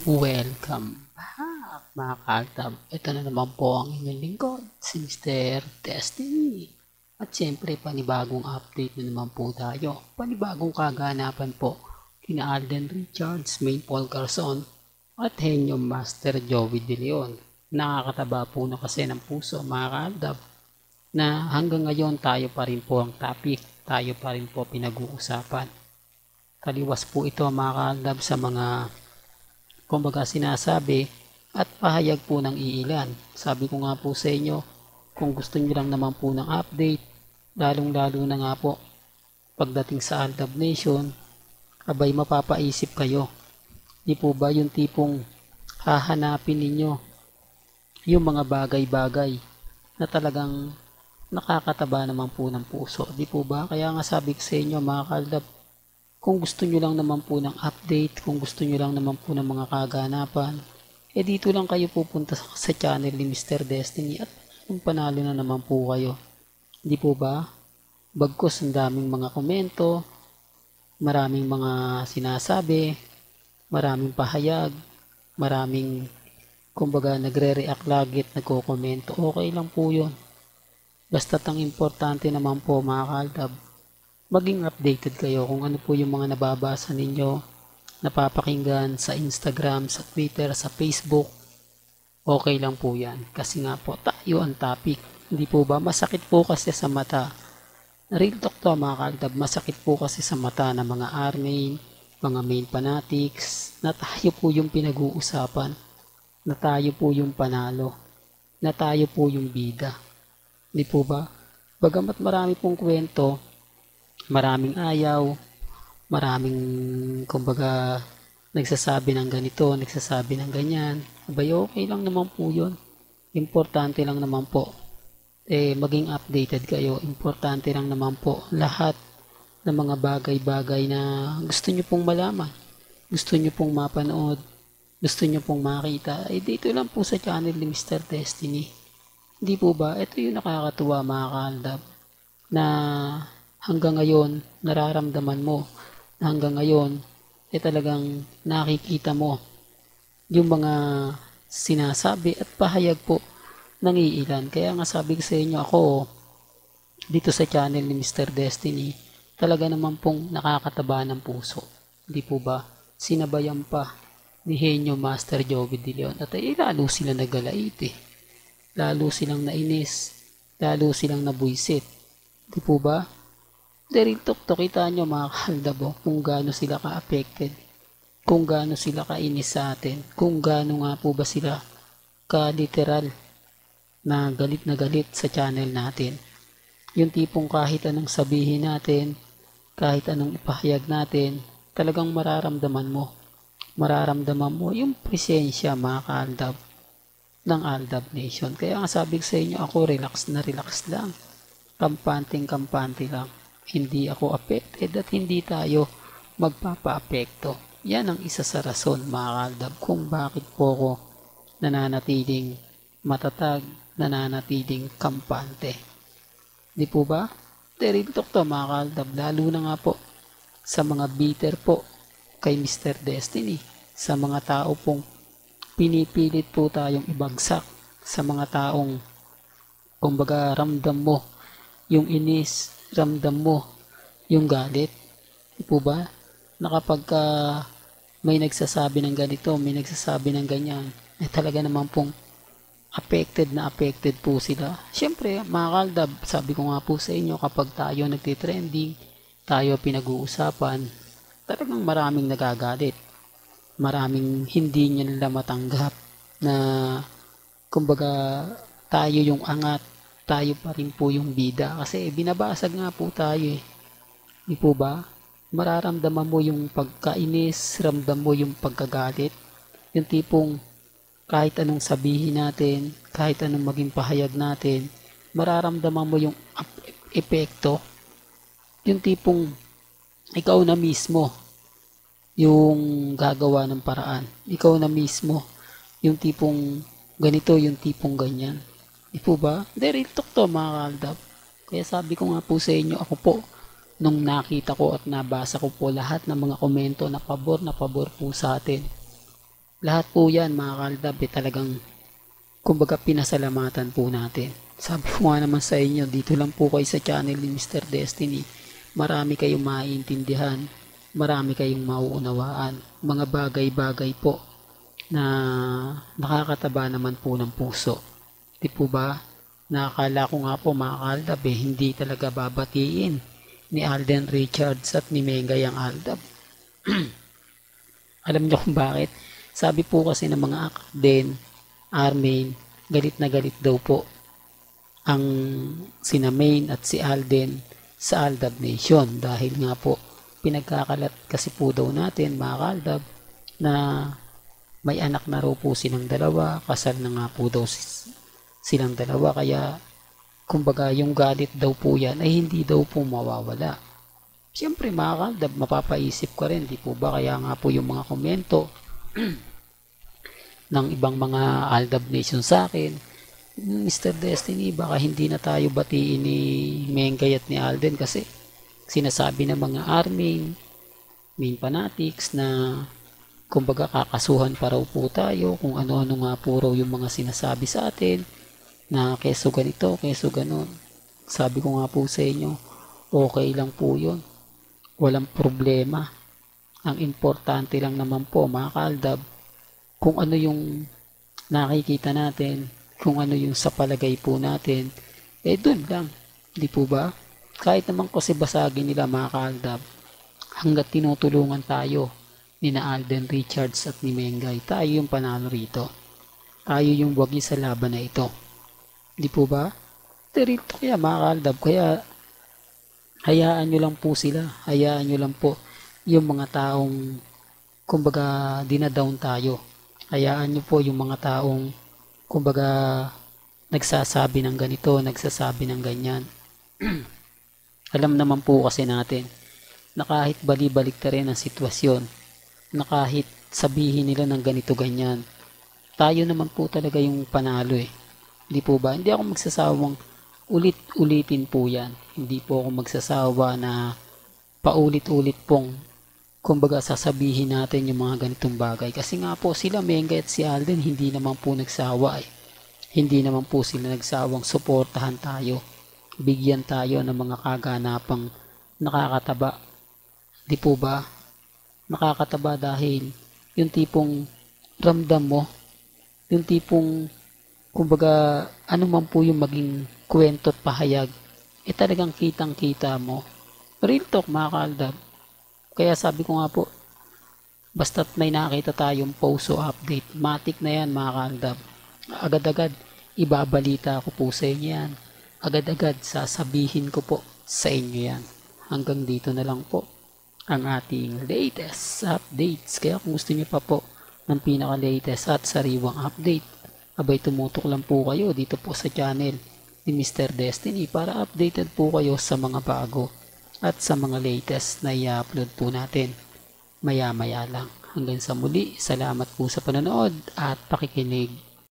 Welcome back mga kaltab. Ito na naman po ang inyong lingkod, si Mr. Destiny. At siyempre panibagong update na naman po tayo. Panibagong kaganapan po kina Alden Richards, Main Paul Garson at Henyo Master Joey De Leon. Nakakataba po na kasi ng puso mga kaltab na hanggang ngayon tayo pa rin po ang topic. Tayo pa rin po pinag-uusapan. Taliwas po ito mga kaltab sa mga kumbaga sinasabi at pahayag po ng iilan. Sabi ko nga po sa inyo, kung gusto nyo lang naman po ng update, lalong-lalo na nga po pagdating sa Aldab Nation, abay mapapaisip kayo. Di po ba yung tipong hahanapin ninyo yung mga bagay-bagay na talagang nakakataba naman po ng puso. Di po ba? Kaya nga sabi ko sa inyo mga Kaldab, kung gusto nyo lang naman po ng update, kung gusto nyo lang naman po ng mga kaganapan, dito lang kayo pupunta sa channel ni Mr. Destiny at kung panalo na naman po kayo. Hindi po ba? Bagkus ang daming mga komento, maraming mga sinasabi, maraming pahayag, maraming kumbaga nagre-react lagi at nagko-komento. Okay lang po yun. Basta't ang importante naman po mga Kaldab, maging updated kayo kung ano po yung mga nababasa ninyo, napapakinggan sa Instagram, sa Twitter, sa Facebook. Okay lang po yan. Kasi nga po, tayo ang topic. Hindi po ba? Masakit po kasi sa mata. Real talk to mga Kaldab. Masakit po kasi sa mata ng mga army, mga main fanatics, na tayo po yung pinag-uusapan. Na tayo po yung panalo. Na tayo po yung bida. Hindi po ba? Bagamat marami pong kwento, maraming ayaw, maraming kumbaga nagsasabi ng ganito, nagsasabi ng ganyan. Abay, okay lang naman po yun. Importante lang naman po maging updated kayo. Importante lang naman po lahat ng mga bagay-bagay na gusto nyo pong malaman, gusto nyo pong mapanood, gusto nyo pong makita. Dito lang po sa channel ni Mr. Destiny. Hindi po ba? Ito yung nakakatuwa mga Kaldab na hanggang ngayon nararamdaman mo, na hanggang ngayon talagang nakikita mo yung mga sinasabi at pahayag po ng iilan. Kaya nga sabi ko sa inyo, ako dito sa channel ni Mr. Destiny, talaga naman pong nakakataba ng puso. Hindi po ba? Sinabayan pa ni Henyo Master Joey De Leon at lalo sila nagalait lalo silang nainis, lalo silang nabuisit. Hindi po ba? Dahil to kita nyo mga Kaldab kung gaano sila ka-affected, kung gaano sila kainis sa atin, kung gaano nga po ba sila ka-literal na galit sa channel natin. Yung tipong kahit anong sabihin natin, kahit anong ipahayag natin, talagang mararamdaman mo yung presensya mga Kaldab ng Aldab Nation. Kaya nga sabi ko sa inyo, ako relax lang, kampante lang. Hindi ako affected at hindi tayo magpapa-apekto. Yan ang isa sa rason mga Kaldab kung bakit po ako nananatiling matatag, nananatiling kampante. Di po ba? Teritok to mga Kaldab, lalo na nga po sa mga bitter po kay Mr. Destiny, sa mga tao pong pinipilit po tayong ibagsak, sa mga taong kumbaga ramdam mo yung inis, ramdam mo yung galit. Di po ba? Na kapag may nagsasabi ng ganito, may nagsasabi ng ganyan, talaga naman pong affected po sila. Siyempre, mga Kaldab, sabi ko nga po sa inyo, kapag tayo nagtitrending, tayo pinag-uusapan, talagang maraming nagagalit. Maraming hindi nila matanggap na kumbaga tayo yung angat, tayo pa rin po yung bida kasi binabasag nga po tayo Di po ba? Mararamdaman mo yung pagkainis, ramdam mo yung pagkagalit, yung tipong kahit anong sabihin natin, kahit anong maging pahayag natin, mararamdaman mo yung epekto, yung tipong ikaw na mismo yung gagawa ng paraan. Ikaw na mismo yung tipong ganito, yung tipong ganyan. Di po ba? Real talk to mga Kaldab. Kaya sabi ko nga po sa inyo, ako po, nung nakita ko at nabasa ko po lahat ng mga komento na pabor po sa atin, Lahat po yan mga kaaldab talagang kumbaga pinasalamatan po natin. Sabi ko nga naman sa inyo, dito lang po kayo sa channel ni Mr. Destiny. Marami kayong maiintindihan, marami kayong mauunawaan. Mga bagay-bagay po na nakakataba naman po ng puso. Di po ba? Nakakala ko nga po mga kaaldab hindi talaga babatiin ni Alden Richards at ni Mengay ang Aldab. Alam niyo kung bakit? Sabi po kasi ng mga Akden, Armin, galit na galit daw po ang sina Main at si Alden sa Aldab Nation dahil nga po pinagkakalat kasi po daw natin mga kaaldab na may anak na raw po silang dalawa, kasal na nga po daw silang dalawa, kaya kumbaga yung galit daw po yan ay hindi daw po mawawala. Siyempre mga kaaldab, mapapaisip ka rin, di po ba? Kaya nga po yung mga komento ng ibang mga Aldab Nation sa akin, Mr. Destiny, baka hindi na tayo batiin ni Mengay at ni Alden kasi sinasabi ng mga Armin, main fanatics na kumbaga kakasuhan pa raw po tayo kung ano-ano nga po raw yung mga sinasabi sa atin na keso ganito, keso ganon. Sabi ko nga po sa inyo, okay lang po yun. Walang problema. Ang importante lang naman po mga kaaldab, kung ano yung nakikita natin, kung ano yung sa palagay po natin, dun lang. Di po ba? Kahit naman kasi basagin nila mga kaaldab, hanggat tinutulungan tayo ni na Alden Richards at ni Mengay, tayo yung panalo rito. Tayo yung wagi sa laban na ito. Di po ba? Dito kaya mga kaaldab, kaya hayaan nyo lang po sila. Hayaan nyo lang po yung mga taong kumbaga dinadown tayo. Hayaan nyo po yung mga taong kumbaga nagsasabi ng ganito, nagsasabi ng ganyan. Alam naman po kasi natin na kahit bali-balik ta rin ang sitwasyon, na kahit sabihin nila ng ganito ganyan, tayo naman po talaga yung panalo eh. Hindi po ba? Hindi ako magsasawang ulit-ulitin po yan. Hindi po ako magsasawa na paulit-ulit pong kumbaga sasabihin natin yung mga ganitong bagay. Kasi nga po sila Mengay at si Alden hindi naman po nagsawa eh. Hindi naman po sila nagsawang suportahan tayo. Bigyan tayo ng mga kaganapang nakakataba. Di po ba? Nakakataba dahil yung tipong ramdam mo, yung tipong kumbaga ano man po yung maging kwento at pahayag, talagang kitang kita mo. Real talk mga kaaldab. Kaya sabi ko nga po, basta't may nakita tayong post o update, matik na yan mga kaaldab. Agad-agad, ibabalita ko po sa inyo yan. Agad-agad, sasabihin ko po sa inyo yan. Hanggang dito na lang po ang ating latest updates. Kaya kung gusto niyo pa po ng pinaka-latest at sariwang update, abay tumutok lang po kayo dito po sa channel ni Mr. Destiny para updated po kayo sa mga bago at sa mga latest na i-upload po natin maya-maya lang. Hanggang sa muli, salamat po sa panonood at pakikinig.